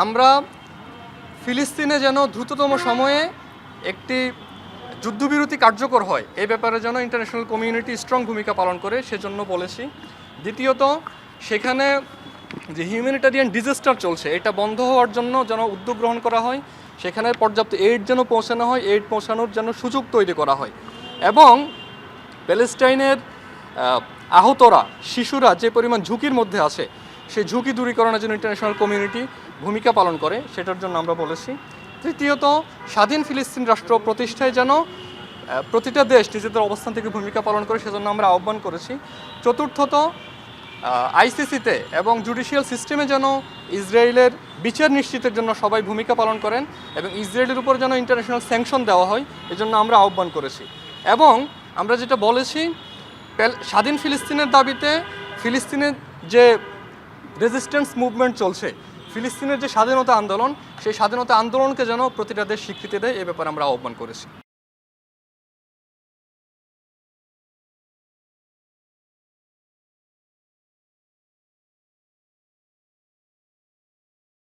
আমরা ফিলিস্তিনে যেন দ্রুততম সময়ে একটি যুদ্ধবিরতি কার্যকর হয় এই ব্যাপারে যেন ইন্টারন্যাশনাল কমিউনিটি স্ট্রং ভূমিকা পালন করে সেজন্য বলেছি। দ্বিতীয়ত, সেখানে যে হিউম্যানিটারিয়ান ডিজাস্টার চলছে এটা বন্ধ হওয়ার জন্য যেন উদ্যোগ গ্রহণ করা হয়, সেখানে পর্যাপ্ত এইড যেন পৌঁছানো হয়, এইড পৌঁছানোর যেন সুযোগ তৈরি করা হয়, এবং প্যালেস্টাইনের আহতরা শিশুরা যে পরিমাণ ঝুঁকির মধ্যে আছে সেই ঝুঁকি দূরীকরণের জন্য ইন্টারন্যাশনাল কমিউনিটি ভূমিকা পালন করে সেটার জন্য আমরা বলেছি। তৃতীয়ত, স্বাধীন ফিলিস্তিন রাষ্ট্র প্রতিষ্ঠায় যেন প্রতিটা দেশ নিজেদের অবস্থান থেকে ভূমিকা পালন করে সেজন্য আমরা আহ্বান করেছি। চতুর্থত, আইসিসিতে এবং জুডিশিয়াল সিস্টেমে যেন ইসরায়েলের বিচার নিশ্চিতের জন্য সবাই ভূমিকা পালন করেন এবং ইসরায়েলের উপর যেন ইন্টারন্যাশনাল স্যাংশন দেওয়া হয় এজন্য আমরা আহ্বান করেছি। এবং আমরা যেটা বলেছি, স্বাধীন ফিলিস্তিনের দাবিতে ফিলিস্তিনের যে রেজিস্ট্যান্স মুভমেন্ট চলছে, ফিলিস্তিনের যে স্বাধীনতা আন্দোলন, সেই স্বাধীনতা আন্দোলনকে যেন প্রতিটা দেশ স্বীকৃতি দেয় এ ব্যাপারে আমরা আহ্বান করেছি।